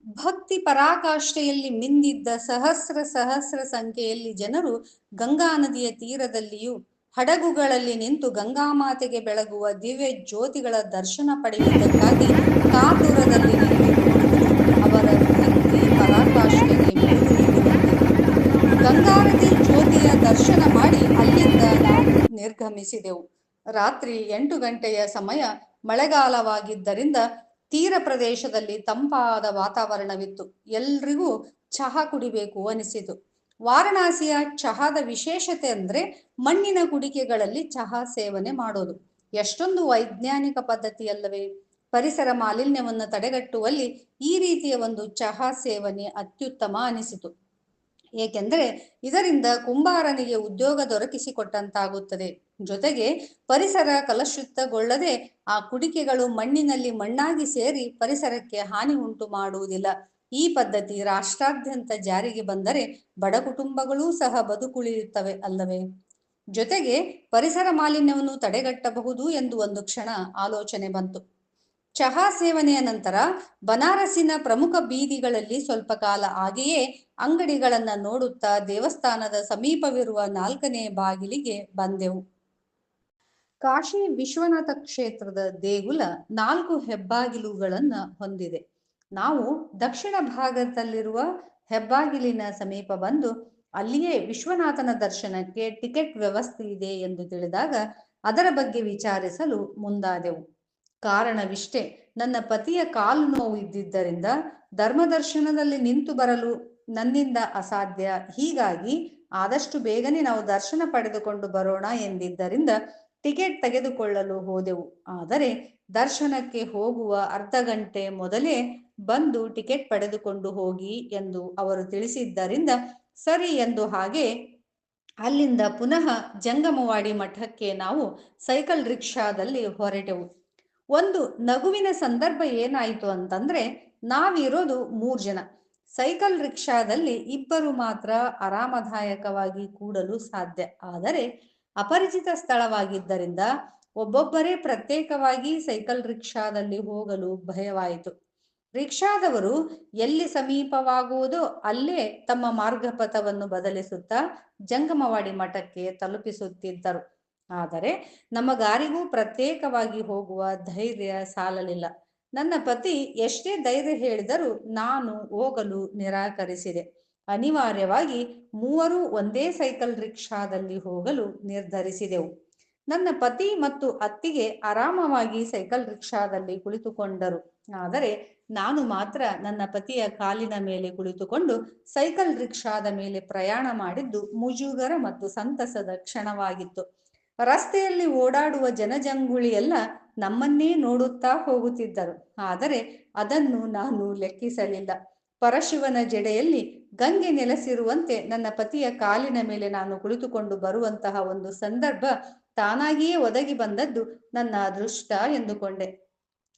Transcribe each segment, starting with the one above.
ಭಕ್ತಿ ಪರಾಕಾಷ್ಠೆಯಲ್ಲಿ ಮಿಂದಿದ್ದ ಸಹಸ್ರ ಸಹಸ್ರ ಸಂಖ್ಯೆಯಲ್ಲಿ ಜನರು ಗಂಗಾ ನದಿಯ ತೀರದಲ್ಲಿಯೂ ಹಡಗುಗಳಲ್ಲಿ ನಿಂತು ಗಂಗಾಮಾತೆಗೆ ಬೆಳಗುವ ದಿವ್ಯ ಜ್ಯೋತಿಗಳ ದರ್ಶನ ಪಡೆಯುವುದಕ್ಕಾಗಿ ಕಾತುರದಲ್ಲಿ ನಿಂತು ನೋಡುವುದು ಅವರ ಭಕ್ತಿ ಪರಾಕಾಷ್ಠೆಗೆ ಮೆರುಗು ನೀಡುವಂತಿತ್ತು. ಗಂಗಾರತಿ ಜ್ಯೋತಿಯ ದರ್ಶನ ಮಾಡಿ ಅಲ್ಲಿಂದ ನಾವು ನಿರ್ಗಮಿಸಿದೆವು. ರಾತ್ರಿ 8 ಗಂಟೆಯ ಸಮಯ. ಮಳೆಗಾಲವಾಗಿದ್ದರಿಂದ ತೀರ ಪ್ರದೇಶದಲ್ಲಿ ತಂಪಾದ ವಾತಾವರಣವಿತ್ತು. ಎಲ್ರಿಗೂ ಚಹಾ ಕುಡಿಬೇಕು ಅನಿಸಿತು. ವಾರಣಾಸಿಯ ಚಹಾದ ವಿಶೇಷತೆ ಅಂದ್ರೆ ಮಣ್ಣಿನ ಕುಡಿಕೆಗಳಲ್ಲಿ ಚಹಾ ಸೇವನೆ ಮಾಡೋದು. ಎಷ್ಟೊಂದು ವೈಜ್ಞಾನಿಕ ಪದ್ಧತಿಯಲ್ಲವೇ? ಪರಿಸರ ಮಾಲಿನ್ಯವನ್ನು ತಡೆಗಟ್ಟುವಲ್ಲಿ ಈ ರೀತಿಯ ಒಂದು ಚಹಾ ಸೇವನೆ ಅತ್ಯುತ್ತಮ ಅನಿಸಿತು. ಏಕೆಂದರೆ ಇದರಿಂದ ಕುಂಬಾರನಿಗೆ ಉದ್ಯೋಗ ದೊರಕಿಸಿಕೊಟ್ಟಂತಾಗುತ್ತದೆ. ಜೊತೆಗೆ ಪರಿಸರ ಕಲುಷಿತಗೊಳ್ಳದೆ ಆ ಕುಡಿಕೆಗಳು ಮಣ್ಣಿನಲ್ಲಿ ಮಣ್ಣಾಗಿ ಸೇರಿ ಪರಿಸರಕ್ಕೆ ಹಾನಿ ಉಂಟು ಮಾಡುವುದಿಲ್ಲ. ಈ ಪದ್ಧತಿ ರಾಷ್ಟ್ರಾದ್ಯಂತ ಜಾರಿಗೆ ಬಂದರೆ ಬಡ ಕುಟುಂಬಗಳೂ ಸಹ ಬದುಕುಳಿಯುತ್ತವೆ ಅಲ್ಲವೇ? ಜೊತೆಗೆ ಪರಿಸರ ಮಾಲಿನ್ಯವನ್ನು ತಡೆಗಟ್ಟಬಹುದು ಎಂದು ಒಂದು ಕ್ಷಣ ಆಲೋಚನೆ ಬಂತು. ಚಹಾ ಸೇವನೆಯ ನಂತರ ಬನಾರಸಿನ ಪ್ರಮುಖ ಬೀದಿಗಳಲ್ಲಿ ಸ್ವಲ್ಪ ಕಾಲ ಹಾಗೆಯೇ ಅಂಗಡಿಗಳನ್ನ ನೋಡುತ್ತಾ ದೇವಸ್ಥಾನದ ಸಮೀಪವಿರುವ 4ನೇ ಬಾಗಿಲಿಗೆ ಬಂದೆವು. ಕಾಶಿ ವಿಶ್ವನಾಥ ಕ್ಷೇತ್ರದ ದೇಗುಲ 4 ಹೆಬ್ಬಾಗಿಲುಗಳನ್ನ ಹೊಂದಿದೆ. ನಾವು ದಕ್ಷಿಣ ಭಾಗದಲ್ಲಿರುವ ಹೆಬ್ಬಾಗಿಲಿನ ಸಮೀಪ ಬಂದು ಅಲ್ಲಿಯೇ ವಿಶ್ವನಾಥನ ದರ್ಶನಕ್ಕೆ ಟಿಕೆಟ್ ವ್ಯವಸ್ಥೆ ಇದೆ ಎಂದು ತಿಳಿದಾಗ ಅದರ ಬಗ್ಗೆ ವಿಚಾರಿಸಲು ಮುಂದಾದೆವು. ಕಾರಣವಿಷ್ಟೇ, ನನ್ನ ಪತಿಯ ಕಾಲು ನೋವು ಇದ್ದಿದ್ದರಿಂದ ಧರ್ಮದರ್ಶನದಲ್ಲಿ ನಿಂತು ಬರಲು ನನ್ನಿಂದ ಅಸಾಧ್ಯ. ಹೀಗಾಗಿ ಆದಷ್ಟು ಬೇಗನೆ ನಾವು ದರ್ಶನ ಪಡೆದುಕೊಂಡು ಬರೋಣ ಎಂದಿದ್ದರಿಂದ ಟಿಕೆಟ್ ತೆಗೆದುಕೊಳ್ಳಲು ಹೋದೆವು. ಆದರೆ ದರ್ಶನಕ್ಕೆ ಹೋಗುವ ಅರ್ಧ ಗಂಟೆ ಮೊದಲೇ ಬಂದು ಟಿಕೆಟ್ ಪಡೆದುಕೊಂಡು ಹೋಗಿ ಎಂದು ಅವರು ತಿಳಿಸಿದ್ದರಿಂದ ಸರಿ ಎಂದು ಹಾಗೆ ಅಲ್ಲಿಂದ ಪುನಃ ಜಂಗಮವಾಡಿ ಮಠಕ್ಕೆ ನಾವು ಸೈಕಲ್ ರಿಕ್ಷಾದಲ್ಲಿ ಹೊರಟೆವು. ಒಂದು ನಗುವಿನ ಸಂದರ್ಭ ಏನಾಯಿತು ಅಂತಂದ್ರೆ, ನಾವಿರೋದು 3 ಜನ. ಸೈಕಲ್ ರಿಕ್ಷಾದಲ್ಲಿ 2 ಮಾತ್ರ ಆರಾಮದಾಯಕವಾಗಿ ಕೂಡಲು ಸಾಧ್ಯ. ಆದರೆ ಅಪರಿಚಿತ ಸ್ಥಳವಾಗಿದ್ದರಿಂದ ಒಬ್ಬೊಬ್ಬರೇ ಪ್ರತ್ಯೇಕವಾಗಿ ಸೈಕಲ್ ರಿಕ್ಷಾದಲ್ಲಿ ಹೋಗಲು ಭಯವಾಯಿತು. ರಿಕ್ಷಾದವರು ಎಲ್ಲಿ ಸಮೀಪವಾಗುವುದೋ ಅಲ್ಲೇ ತಮ್ಮ ಮಾರ್ಗಪಥವನ್ನು ಬದಲಿಸುತ್ತಾ ಜಂಗಮವಾಡಿ ಮಠಕ್ಕೆ ತಲುಪಿಸುತ್ತಿದ್ದರು. ಆದರೆ ನಮ್ಮ ಗಾರಿಗೂ ಪ್ರತ್ಯೇಕವಾಗಿ ಹೋಗುವ ಧೈರ್ಯ ಸಾಲಲಿಲ್ಲ. ನನ್ನ ಪತಿ ಎಷ್ಟೇ ಧೈರ್ಯ ಹೇಳಿದರೂ ನಾನು ಹೋಗಲು ನಿರಾಕರಿಸಿದೆ. ಅನಿವಾರ್ಯವಾಗಿ 3 ಒಂದೇ ಸೈಕಲ್ ರಿಕ್ಷಾದಲ್ಲಿ ಹೋಗಲು ನಿರ್ಧರಿಸಿದೆವು. ನನ್ನ ಪತಿ ಮತ್ತು ಅತ್ತಿಗೆ ಆರಾಮವಾಗಿ ಸೈಕಲ್ ರಿಕ್ಷಾದಲ್ಲಿ ಕುಳಿತುಕೊಂಡರು. ಆದರೆ ನಾನು ಮಾತ್ರ ನನ್ನ ಪತಿಯ ಕಾಲಿನ ಮೇಲೆ ಕುಳಿತುಕೊಂಡು ಸೈಕಲ್ ರಿಕ್ಷಾದ ಮೇಲೆ ಪ್ರಯಾಣ ಮಾಡಿದ್ದು ಮುಜುಗರ ಮತ್ತು ಸಂತಸದ ಕ್ಷಣವಾಗಿತ್ತು. ರಸ್ತೆಯಲ್ಲಿ ಓಡಾಡುವ ಜನಜಂಗುಳಿಯೆಲ್ಲ ನಮ್ಮನ್ನೇ ನೋಡುತ್ತಾ ಹೋಗುತ್ತಿದ್ದರು. ಆದರೆ ಅದನ್ನು ನಾನು ಲೆಕ್ಕಿಸಲಿಲ್ಲ. ಪರಶಿವನ ಜಡೆಯಲ್ಲಿ ಗಂಗೆ ನೆಲೆಸಿರುವಂತೆ ನನ್ನ ಪತಿಯ ಕಾಲಿನ ಮೇಲೆ ನಾನು ಕುಳಿತುಕೊಂಡು ಬರುವಂತಹ ಒಂದು ಸಂದರ್ಭ ತಾನಾಗಿಯೇ ಒದಗಿ ಬಂದದ್ದು ನನ್ನ ಅದೃಷ್ಟ ಎಂದುಕೊಂಡೆ.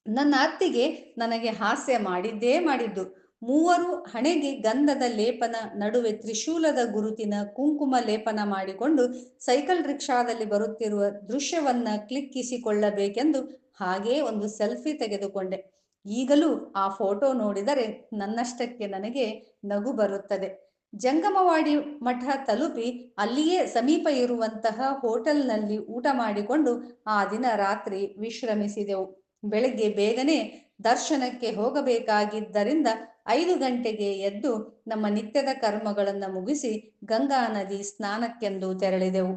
ನನ್ನ ಅತ್ತಿಗೆ ನನಗೆ ಹಾಸ್ಯ ಮಾಡಿದ್ದೇ ಮಾಡಿದ್ದು. 3 ಹಣೆಗೆ ಗಂಧದ ಲೇಪನ, ನಡುವೆ ತ್ರಿಶೂಲದ ಗುರುತಿನ ಕುಂಕುಮ ಲೇಪನ ಮಾಡಿಕೊಂಡು ಸೈಕಲ್ ರಿಕ್ಷಾದಲ್ಲಿ ಬರುತ್ತಿರುವ ದೃಶ್ಯವನ್ನ ಕ್ಲಿಕ್ಕಿಸಿಕೊಳ್ಳಬೇಕೆಂದು ಹಾಗೇ ಒಂದು ಸೆಲ್ಫಿ ತೆಗೆದುಕೊಂಡೆ. ಈಗಲೂ ಆ ಫೋಟೋ ನೋಡಿದರೆ ನನ್ನಷ್ಟಕ್ಕೆ ನನಗೆ ನಗು ಬರುತ್ತದೆ. ಜಂಗಮವಾಡಿ ಮಠ ತಲುಪಿ ಅಲ್ಲಿಯೇ ಸಮೀಪ ಇರುವಂತಹ ಹೋಟೆಲ್ನಲ್ಲಿ ಊಟ ಮಾಡಿಕೊಂಡು ಆ ದಿನ ರಾತ್ರಿ ವಿಶ್ರಮಿಸಿದೆವು. ಬೆಳಗ್ಗೆ ಬೇಗನೆ ದರ್ಶನಕ್ಕೆ ಹೋಗಬೇಕಾಗಿದ್ದರಿಂದ 5 ಗಂಟೆಗೆ ಎದ್ದು ನಮ್ಮ ನಿತ್ಯದ ಕರ್ಮಗಳನ್ನು ಮುಗಿಸಿ ಗಂಗಾ ನದಿ ಸ್ನಾನಕ್ಕೆಂದು ತೆರಳಿದೆವು.